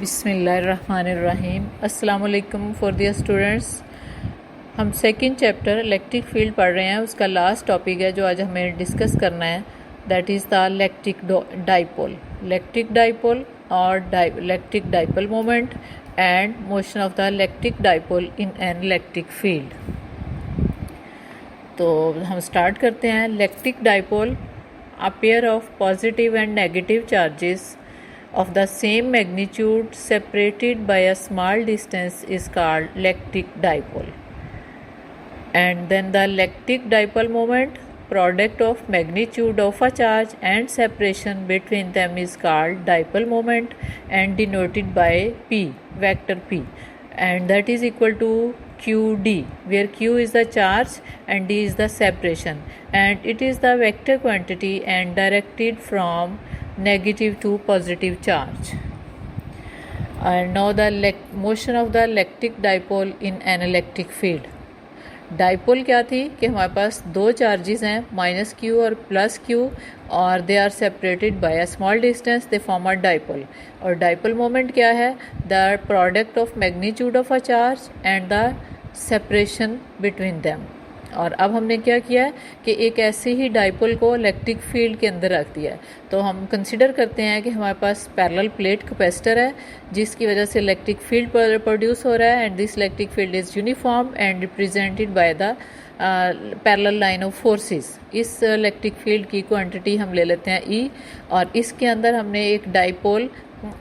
बिस्मिल्लाहिर्रहमानिर्रहीम। अस्सलाम वालेकुम फॉर दियर स्टूडेंट्स। हम सेकंड चैप्टर इलेक्ट्रिक फील्ड पढ़ रहे हैं। उसका लास्ट टॉपिक है जो आज हमें डिस्कस करना है, that is the electric dipole. Electric dipole और electric dipole moment and motion of the electric dipole in an electric field. तो हम स्टार्ट करते हैं। Electric dipole, a pair of positive and negative charges of the same magnitude separated by a small distance is called electric dipole. And then the electric dipole moment, product of magnitude of a charge and separation between them is called dipole moment and denoted by P, vector P, and that is equal to QD, where Q is the charge and D is the separation, and it is the vector quantity and directed from negative to positive charge. And now the motion of the electric dipole in an electric field. Dipole क्या थी कि हमारे पास दो charges हैं, minus Q और plus Q, और they are separated by a small distance, they form a dipole. और डाइपोल मोमेंट क्या है? The product of magnitude of a charge and the separation between them. और अब हमने क्या किया है कि एक ऐसे ही डाइपोल को इलेक्ट्रिक फील्ड के अंदर रख दिया है। तो हम कंसिडर करते हैं कि हमारे पास पैरेलल प्लेट कैपेसिटर है जिसकी वजह से इलेक्ट्रिक फील्ड प्रोड्यूस हो रहा है, and this electric field is uniform and represented by the parallel line of forces. इस इलेक्ट्रिक फील्ड की क्वांटिटी हम ले लेते हैं E, और इसके अंदर हमने एक डाइपोल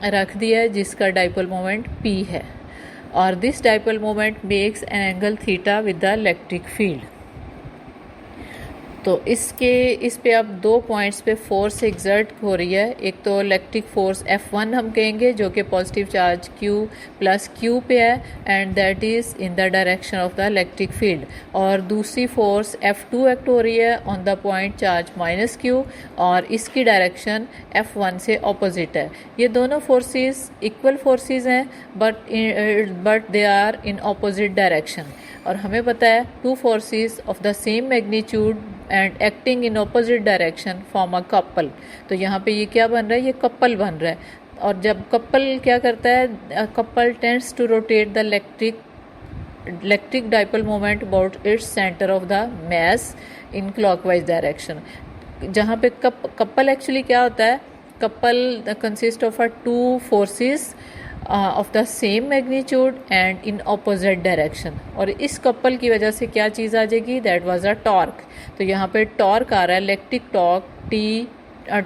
रख दिया है जिसका डाइपोल मोमेंट P है, और this dipole moment makes an angle theta with the electric field. तो इस पे अब दो पॉइंट्स पे फोर्स एग्जर्ट हो रही है। एक तो इलेक्ट्रिक फोर्स F1 हम कहेंगे जो कि positive charge Q plus Q पे है, and that is in the direction of the electric field. और दूसरी फोर्स F2 एक्ट हो रही है on the point charge minus Q, और इसकी डायरेक्शन F1 से ऑपोजिट है। ये दोनों फोर्सेस इक्वल फोर्सेस हैं, but they are in opposite direction. और हमें पता है two forces of the same magnitude and acting in opposite direction form a couple. तो यहाँ पे ये क्या बन रहा है? ये कपल बन रहा है। और जब कपल क्या करता है, couple tends to rotate the electric dipole moment about its centre of the mass in clockwise direction. जहाँ पे कपल एक्चुअली क्या होता है? Couple consist of two forces of the same magnitude and in opposite direction. और इस couple की वजह से क्या चीज़ आ जाएगी? That was a torque. तो यहाँ पे टॉर्क आ रहा है, electric torque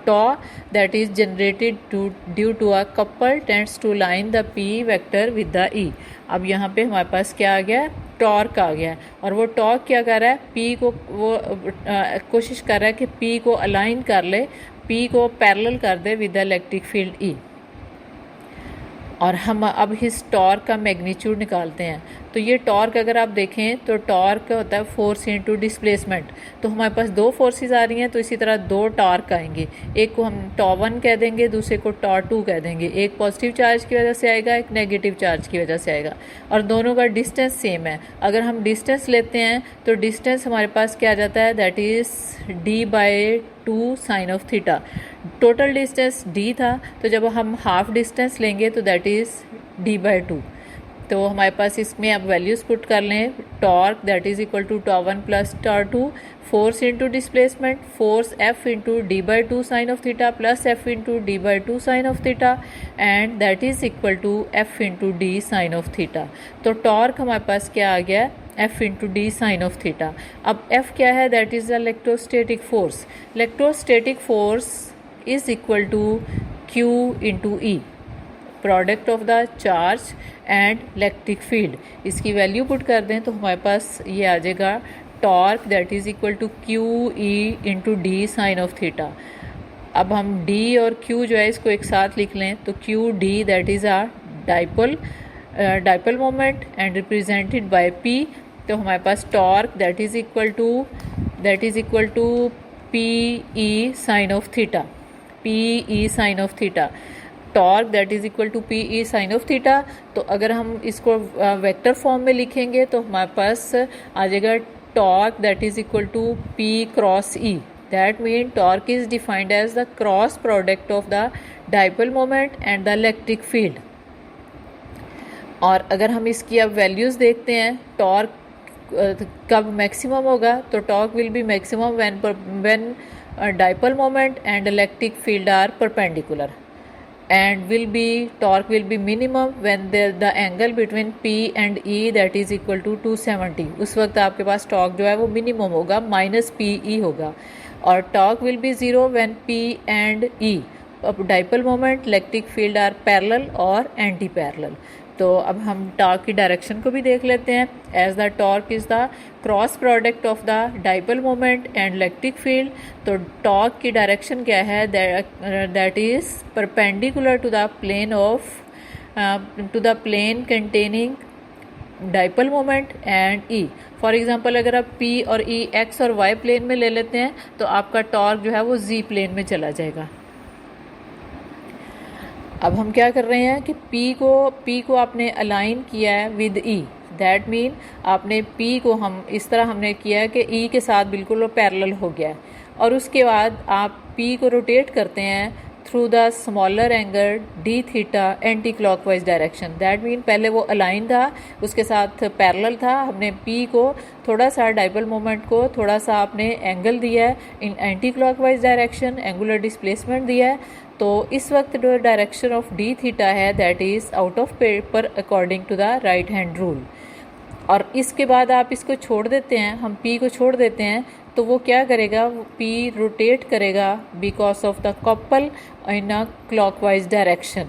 tau that is generated due to a couple tends to line the P vector with the E। अब यहाँ पे हमारे पास क्या आ गया? टॉर्क आ गया है। और वो टॉर्क क्या कर रहा है? P को वो कोशिश कर रहा है कि P को अलाइन कर ले, P को पैरेलल कर दे with the electric field E। और हम अब इस टॉर्क का मैग्नीट्यूड निकालते हैं। तो ये टॉर्क अगर आप देखें तो टॉर्क होता है फोर्स इनटू डिस्प्लेसमेंट। तो हमारे पास दो फोर्सेस आ रही हैं, तो इसी तरह दो टॉर्क आएंगे। एक को हम टॉ1 कह देंगे, दूसरे को टॉ2 कह देंगे। एक पॉजिटिव चार्ज की वजह से आएगा, एक नेगेटिव चार्ज की वजह से आएगा, और दोनों का डिस्टेंस सेम है। अगर हम डिस्टेंस लेते हैं तो डिस्टेंस हमारे पास क्या आ जाता है? That is D/2 sine of theta. Total distance D था, तो जब हम हाफ डिस्टेंस लेंगे तो दैट इज़ D/2। तो हमारे पास इसमें अब वैल्यूज़ पुट कर लें। Torque that is equal to टॉ1 प्लस टॉ2, force into displacement, force F into D/2 sine of theta plus F into D/2 sine of theta, and that is equal to F into D sine of theta. तो torque हमारे पास क्या आ गया? F into D sine of theta. अब F क्या है? That is the electrostatic force. Electrostatic force is equal to Q into E, product of the charge and electric field. इसकी वैल्यू पुट कर दें तो हमारे पास ये आ जाएगा torque that is equal to QE into D sine of theta. अब हम D और Q जो है इसको एक साथ लिख लें, तो QD that is a dipole moment and represented by P। तो हमारे पास torque that is equal to PE sine of theta, PE sine of theta. Torque that is equal to PE sine of theta. तो अगर हम इसको vector form में लिखेंगे तो हमारे पास आ जाएगा torque that is equal to P cross E। That mean torque is defined as the cross product of the dipole moment and the electric field. और अगर हम इसकी अब वैल्यूज़ देखते हैं, टॉर्क कब मैक्सिमम होगा, तो torque will be maximum when dipole moment and electric field are perpendicular, and torque will be minimum when the angle between P and E that is equal to 270. उस वक्त आपके पास torque जो है वो minimum होगा, minus PE होगा. और torque will be zero when P and E, अब dipole moment, electric field are parallel और एंटी पैरेलल. तो अब हम टॉर्क की डायरेक्शन को भी देख लेते हैं. As the torque is the cross product of the dipole moment and electric field. तो टॉर्क की डायरेक्शन क्या है, that is perpendicular to the plane containing dipole moment and E. For example अगर आप P और E एक्स और Y plane में ले लेते हैं तो आपका टॉर्क जो है वो Z प्लेन में चला जाएगा. अब हम क्या कर रहे हैं कि P को आपने अलाइन किया है विद E. दैट मीन आपने P को हम इस तरह हमने किया है कि E के साथ बिल्कुल वो पैरेलल हो गया है. और उसके बाद आप P को रोटेट करते हैं through the smaller angle D theta anti clockwise direction. That mean पहले वो अलाइन था, उसके साथ पैरेलल था. हमने P को थोड़ा सा डाइपोल मोमेंट को थोड़ा सा आपने एंगल दिया है in anti clockwise direction, angular displacement दिया है. तो इस वक्त जो डायरेक्शन ऑफ डी थीटा है that is out of paper according to the right hand rule. और इसके बाद आप इसको छोड़ देते हैं, हम P को छोड़ देते हैं, तो वो क्या करेगा, P रोटेट करेगा because of the couple in a clockwise direction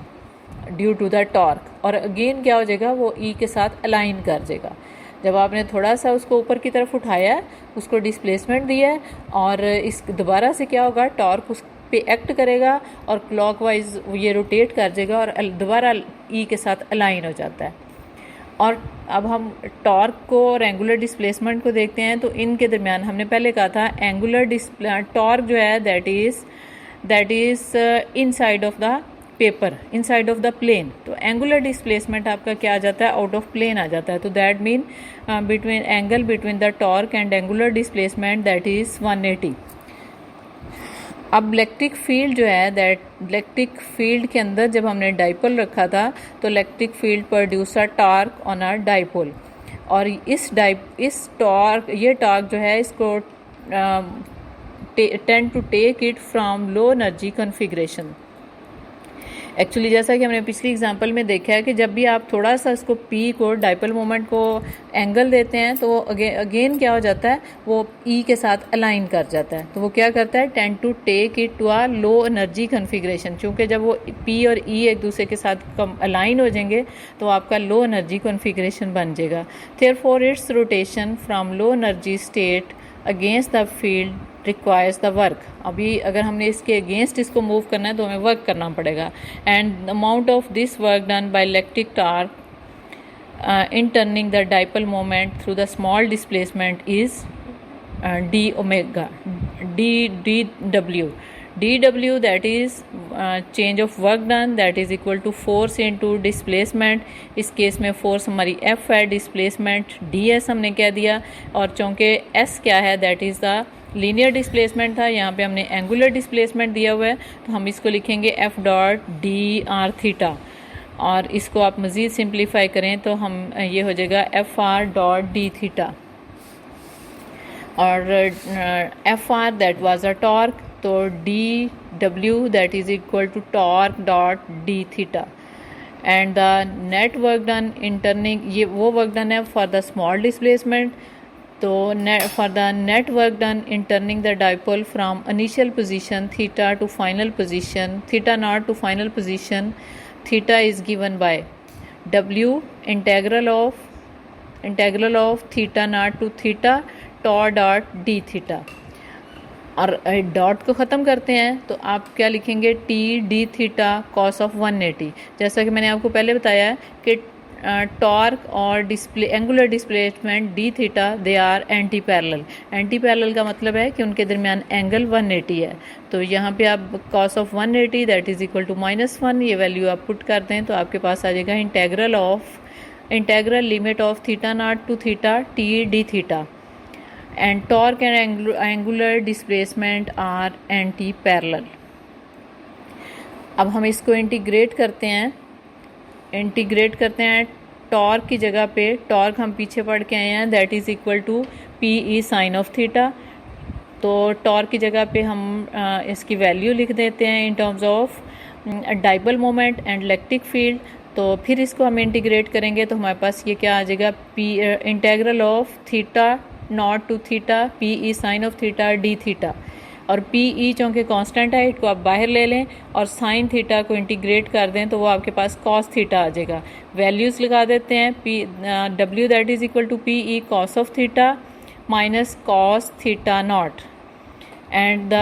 due to the torque. और अगेन क्या हो जाएगा, वो E के साथ अलाइन कर देगा. जब आपने थोड़ा सा उसको ऊपर की तरफ उठाया, उसको डिस्प्लेसमेंट दिया है, और इस दोबारा से क्या होगा, टॉर्क उस पे एक्ट करेगा और क्लॉकवाइज ये रोटेट कर देगा और दोबारा E के साथ अलाइन हो जाता है. और अब हम टॉर्क को और एंगुलर डिस्प्लेसमेंट को देखते हैं. तो इनके दरमियान हमने पहले कहा था एंगुलर टॉर्क जो है that is inside of the paper, inside of the plane. तो एंगुलर डिस्प्लेसमेंट आपका क्या आ जाता है, आउट ऑफ प्लेन आ जाता है. तो that mean between the torque and angular displacement that is 180. अब इलेक्ट्रिक फील्ड जो है, दैट इलेक्ट्रिक फील्ड के अंदर जब हमने डाइपोल रखा था तो electric field produce a torque on a dipole. और ये टॉर्क जो है इसको tend to take it from low energy configuration. Actually जैसा कि हमने पिछली एग्जांपल में देखा है कि जब भी आप थोड़ा सा इसको P को डाइपोल मोमेंट को एंगल देते हैं तो अगेन क्या हो जाता है, वो E के साथ अलाइन कर जाता है. तो वो क्या करता है, tend to take it to a low energy configuration. क्योंकि जब वो P और E एक दूसरे के साथ अलाइन हो जाएंगे तो आपका लो एनर्जी कॉन्फ़िगरेशन बन जाएगा. Therefore it's rotation from low energy state against the field requires the work. अभी अगर हमने इसके अगेंस्ट इसको मूव करना है तो हमें वर्क करना पड़ेगा. And amount of this work done by electric torque in turning the dipole moment through the small displacement is dW that is change of work done that is equal to force into displacement. इस case में force हमारी F है, displacement ds हमने क्या दिया, और चूँकि S क्या है that is the linear displacement था, यहाँ पे हमने एंगुलर डिस्प्लेसमेंट दिया हुआ है. तो हम इसको लिखेंगे F dot D R theta. और इसको आप मज़ीद सिंप्लीफाई करें तो हम ये हो जाएगा F r dot D theta. और F r that was a torque, तो डी डब्ल्यू that is equal to torque dot D theta. And the net work done in turning, ये वो वर्क डन है फॉर द स्मॉल डिस्प्लेसमेंट. तो for the net work done in turning the dipole from initial position theta to final position theta not to final position, theta is given by W integral of theta not to theta tau dot D theta. और dot को ख़त्म करते हैं तो आप क्या लिखेंगे, T D theta cos of 180. जैसा कि मैंने आपको पहले बताया कि टॉर्क और angular displacement D theta they are anti parallel. Anti parallel का मतलब है कि उनके दरमियान एंगल 180 है. तो यहाँ पे आप cos of 180 that is equal to -1 ये वैल्यू आप पुट कर दें तो आपके पास आ जाएगा integral limit of theta not to theta T D theta. And torque and angular displacement are anti-parallel. अब हम इसको इंटीग्रेट करते हैं टॉर्क की जगह पे टॉर्क हम पीछे पढ़ के आए हैं, that is equal to P E sine of theta. तो टॉर्क की जगह पे हम इसकी वैल्यू लिख देते हैं in terms of dipole moment and electric field. तो फिर इसको हम इंटीग्रेट करेंगे तो हमारे पास ये क्या आ जाएगा, P integral of theta not to theta P E sine of theta D theta. और पी ई चूँकि कांस्टेंट है, इसको आप बाहर ले लें और साइन थीटा को इंटीग्रेट कर दें तो वो आपके पास कॉस थीटा आ जाएगा। वैल्यूज़ लगा देते हैं, P W that is equal to P E cos of theta minus cos theta naught and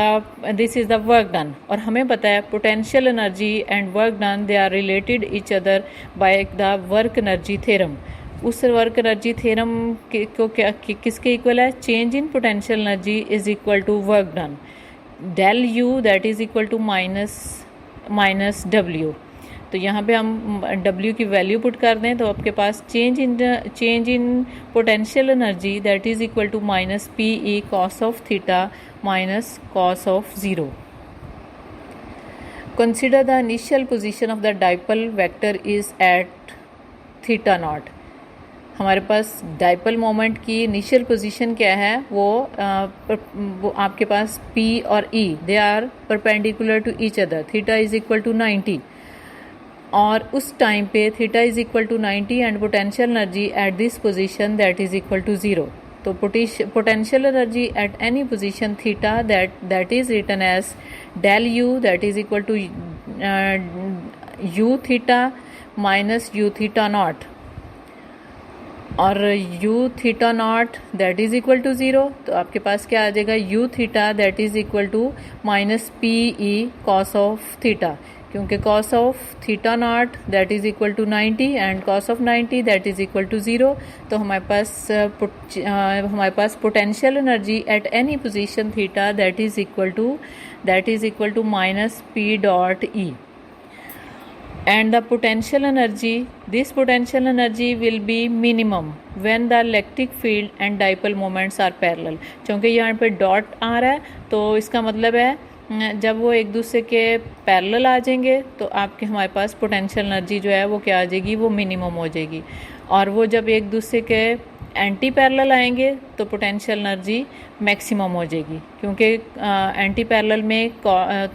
this is the work done. और हमें पता है potential energy and work done they are related each other by the work energy theorem. उस work energy theorem को क्या किसके equal है, change in potential energy is equal to work done del U that is equal to minus W. तो यहाँ पे हम W की वैल्यू पुट कर दें तो आपके पास change in potential energy that is equal to minus P E cos of theta minus cos of 0। Consider the initial position of the dipole vector is at theta nought. हमारे पास dipole moment की initial position क्या है, वो आपके पास P और E they are perpendicular to each other, theta is equal to 90 और उस टाइम पे theta is equal to 90 and potential energy at this position that is equal to 0। तो potential energy at any position theta that is written as del U that is equal to U theta minus U theta nought और U theta nought that is equal to 0। तो आपके पास क्या आ जाएगा, U theta that is equal to minus P E cos of theta, क्योंकि cos of theta nought that is equal to 90 and cos of 90 that is equal to 0। तो हमारे पास potential energy at any position theta that is equal to minus P dot E and the potential energy, this potential energy will be minimum when the electric field and dipole moments are parallel। क्योंकि यहाँ पे dot आ रहा है तो इसका मतलब है जब वो एक दूसरे के पैरेलल आ जाएंगे तो आपके हमारे पास पोटेंशियल एनर्जी जो है वो क्या आ जाएगी, वो मिनिमम हो जाएगी। और वो जब एक दूसरे के एंटी पैरेलल आएंगे तो पोटेंशियल एनर्जी मैक्सिमम हो जाएगी, क्योंकि एंटी पैरेलल में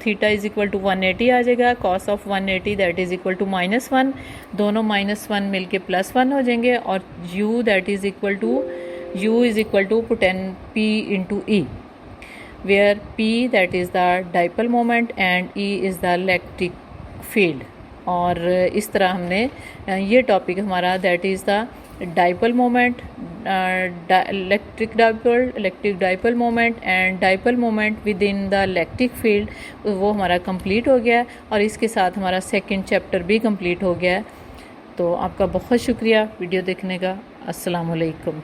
थीटा इज इक्वल टू 180 आ जाएगा, cos of 180 that is equal to -1, दोनों -1 मिलके +1 हो जाएंगे और u that is equal to P into E, where P that is the dipole moment and E is the electric field. और इस तरह हमने ये टॉपिक हमारा that is the dipole moment, electric dipole moment and dipole moment with in the electric field, वो हमारा complete हो गया और इसके साथ हमारा सेकंड चैप्टर भी कंप्लीट हो गया है। तो आपका बहुत शुक्रिया वीडियो देखने का। अस्सलाम वालेकुम।